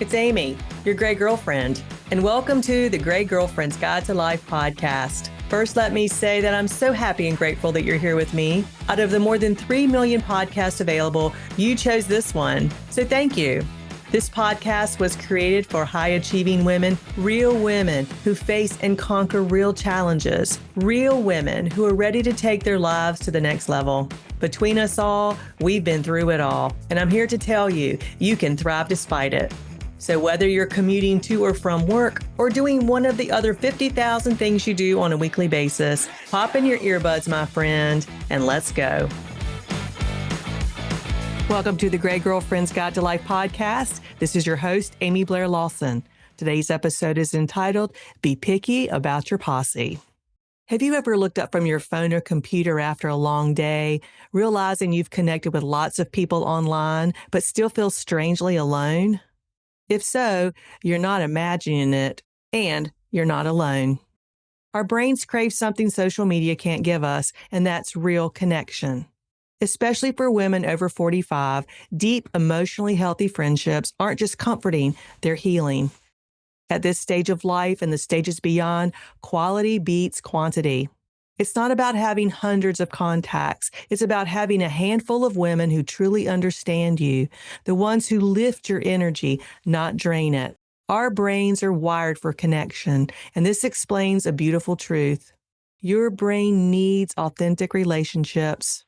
It's Amy, your Gray Girlfriend, and welcome to the Gray Girlfriend's Guide to Life podcast. First, let me say that I'm so happy and grateful that you're here with me. Out of the more than 3 million podcasts available, you chose this one, so thank you. This podcast was created for high-achieving women, real women who face and conquer real challenges, real women who are ready to take their lives to the next level. Between us all, we've been through it all, and I'm here to tell you, you can thrive despite it. So whether you're commuting to or from work or doing one of the other 50,000 things you do on a weekly basis, pop in your earbuds, my friend, and let's go. Welcome to the Gray Girlfriend's Guide to Life podcast. This is your host, Amy Blair Lawson. Today's episode is entitled, Be Picky About Your Posse. Have you ever looked up from your phone or computer after a long day, realizing you've connected with lots of people online, but still feel strangely alone? If so, you're not imagining it, and you're not alone. Our brains crave something social media can't give us, and that's real connection. Especially for women over 45, deep, emotionally healthy friendships aren't just comforting, they're healing. At this stage of life and the stages beyond, quality beats quantity. It's not about having hundreds of contacts. It's about having a handful of women who truly understand you, the ones who lift your energy, not drain it. Our brains are wired for connection, and this explains a beautiful truth. Your brain needs authentic relationships.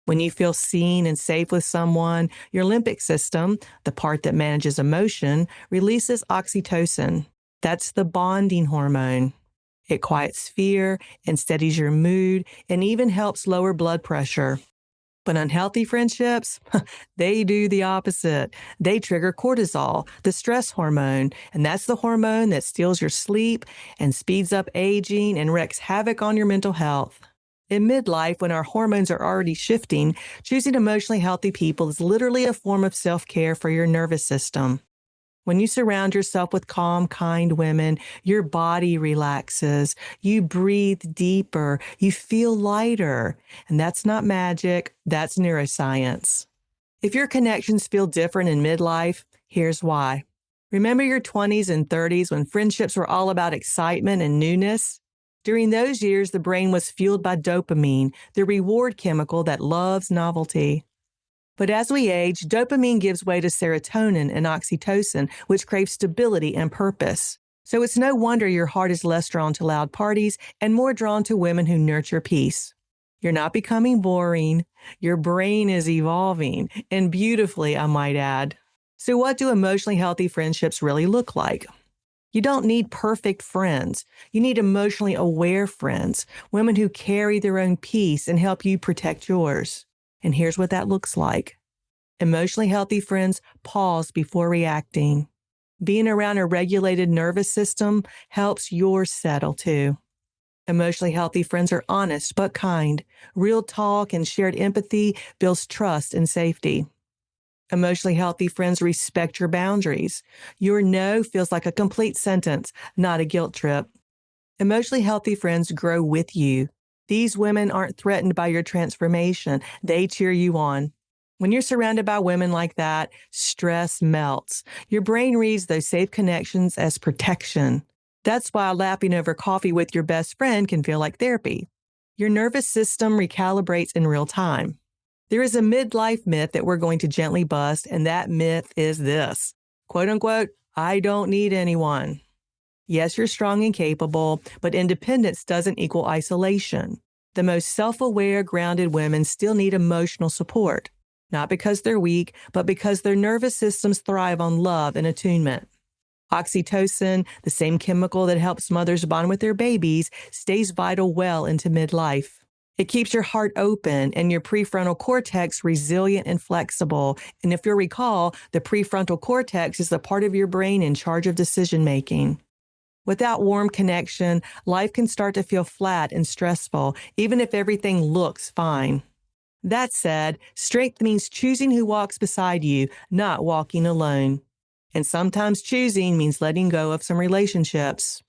When you feel seen and safe with someone, your limbic system, the part that manages emotion, releases oxytocin. That's the bonding hormone. It quiets fear and steadies your mood and even helps lower blood pressure. But unhealthy friendships, they do the opposite. They trigger cortisol, the stress hormone, and that's the hormone that steals your sleep and speeds up aging and wreaks havoc on your mental health. In midlife, when our hormones are already shifting, choosing emotionally healthy people is literally a form of self-care for your nervous system. When you surround yourself with calm, kind women, your body relaxes, you breathe deeper, you feel lighter. And that's not magic, that's neuroscience. If your connections feel different in midlife, here's why. Remember your 20s and 30s when friendships were all about excitement and newness? During those years, the brain was fueled by dopamine, the reward chemical that loves novelty. But as we age, dopamine gives way to serotonin and oxytocin, which crave stability and purpose. So it's no wonder your heart is less drawn to loud parties and more drawn to women who nurture peace. You're not becoming boring. Your brain is evolving, and beautifully, I might add. So what do emotionally healthy friendships really look like? You don't need perfect friends. You need emotionally aware friends, women who carry their own peace and help you protect yours. And here's what that looks like. Emotionally healthy friends pause before reacting. Being around a regulated nervous system helps yours settle too. Emotionally healthy friends are honest but kind. Real talk and shared empathy builds trust and safety. Emotionally healthy friends respect your boundaries. Your no feels like a complete sentence, not a guilt trip. Emotionally healthy friends grow with you. These women aren't threatened by your transformation. They cheer you on. When you're surrounded by women like that, stress melts. Your brain reads those safe connections as protection. That's why lapping over coffee with your best friend can feel like therapy. Your nervous system recalibrates in real time. There is a midlife myth that we're going to gently bust, and that myth is this. Quote unquote, I don't need anyone. Yes, you're strong and capable, but independence doesn't equal isolation. The most self-aware, grounded women still need emotional support, not because they're weak, but because their nervous systems thrive on love and attunement. Oxytocin, the same chemical that helps mothers bond with their babies, stays vital well into midlife. It keeps your heart open and your prefrontal cortex resilient and flexible. And if you'll recall, the prefrontal cortex is the part of your brain in charge of decision-making. Without warm connection, life can start to feel flat and stressful, even if everything looks fine. That said, strength means choosing who walks beside you, not walking alone. And sometimes choosing means letting go of some relationships.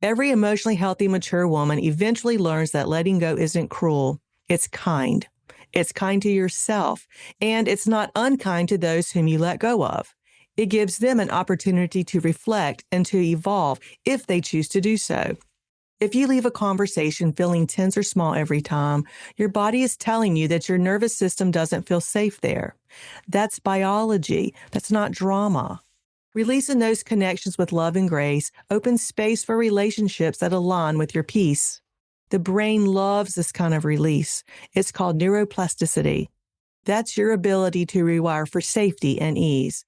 Every emotionally healthy, mature woman eventually learns that letting go isn't cruel. It's kind. It's kind to yourself, and it's not unkind to those whom you let go of. It gives them an opportunity to reflect and to evolve if they choose to do so. If you leave a conversation feeling tense or small every time, your body is telling you that your nervous system doesn't feel safe there. That's biology. That's not drama. Releasing those connections with love and grace opens space for relationships that align with your peace. The brain loves this kind of release. It's called neuroplasticity. That's your ability to rewire for safety and ease.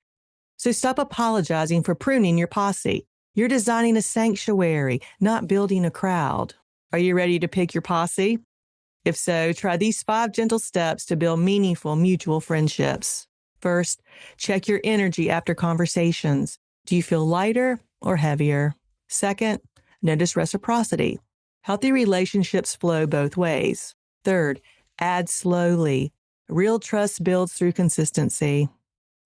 So stop apologizing for pruning your posse. You're designing a sanctuary, not building a crowd. Are you ready to pick your posse? If so, try these 5 gentle steps to build meaningful mutual friendships. First, check your energy after conversations. Do you feel lighter or heavier? Second, notice reciprocity. Healthy relationships flow both ways. Third, add slowly. Real trust builds through consistency.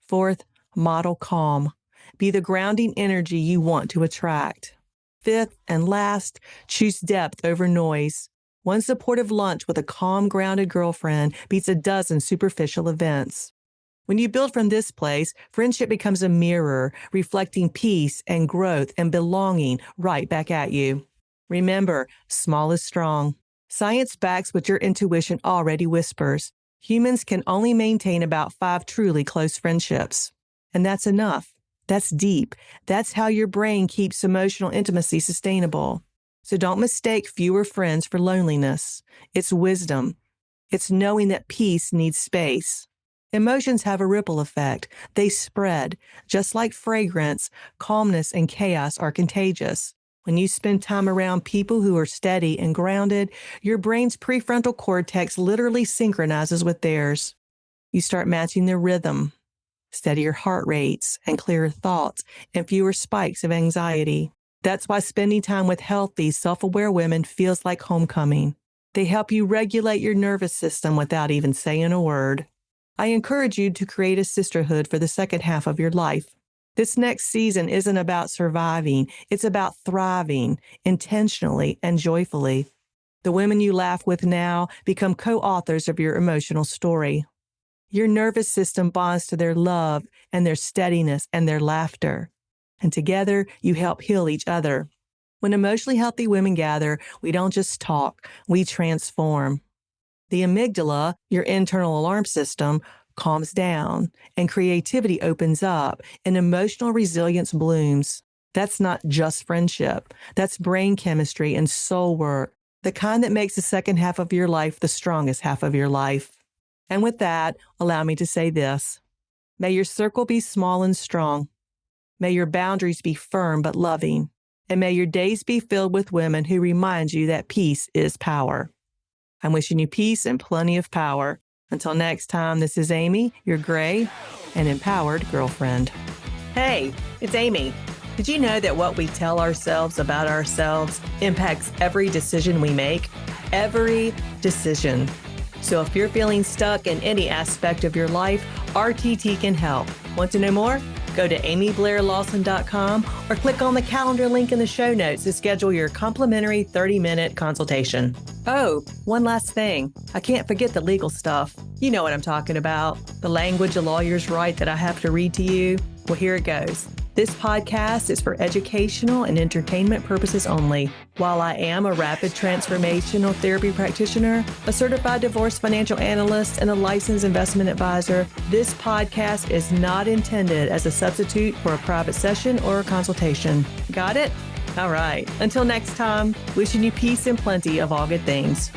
Fourth, model calm. Be the grounding energy you want to attract. Fifth and last, choose depth over noise. One supportive lunch with a calm, grounded girlfriend beats a dozen superficial events. When you build from this place, friendship becomes a mirror, reflecting peace and growth and belonging right back at you. Remember, small is strong. Science backs what your intuition already whispers. Humans can only maintain about 5 truly close friendships. And that's enough. That's deep. That's how your brain keeps emotional intimacy sustainable. So don't mistake fewer friends for loneliness. It's wisdom. It's knowing that peace needs space. Emotions have a ripple effect. They spread. Just like fragrance, calmness and chaos are contagious. When you spend time around people who are steady and grounded, your brain's prefrontal cortex literally synchronizes with theirs. You start matching their rhythm. Steadier heart rates and clearer thoughts and fewer spikes of anxiety. That's why spending time with healthy, self-aware women feels like homecoming. They help you regulate your nervous system without even saying a word. I encourage you to create a sisterhood for the second half of your life. This next season isn't about surviving. It's about thriving intentionally and joyfully. The women you laugh with now become co-authors of your emotional story. Your nervous system bonds to their love and their steadiness and their laughter. And together, you help heal each other. When emotionally healthy women gather, we don't just talk, we transform. The amygdala, your internal alarm system, calms down, and creativity opens up, and emotional resilience blooms. That's not just friendship. That's brain chemistry and soul work, the kind that makes the second half of your life the strongest half of your life. And with that, allow me to say this. May your circle be small and strong. May your boundaries be firm but loving. And may your days be filled with women who remind you that peace is power. I'm wishing you peace and plenty of power. Until next time, this is Amy, your gray and empowered girlfriend. Hey, it's Amy. Did you know that what we tell ourselves about ourselves impacts every decision we make? Every decision. So if you're feeling stuck in any aspect of your life, RTT can help. Want to know more? Go to amyblairlawson.com or click on the calendar link in the show notes to schedule your complimentary 30-minute consultation. Oh, one last thing. I can't forget the legal stuff. You know what I'm talking about. The language a lawyers write that I have to read to you. Well, here it goes. This podcast is for educational and entertainment purposes only. While I am a rapid transformational therapy practitioner, a certified divorce financial analyst, and a licensed investment advisor, this podcast is not intended as a substitute for a private session or a consultation. Got it? All right. Until next time, wishing you peace and plenty of all good things.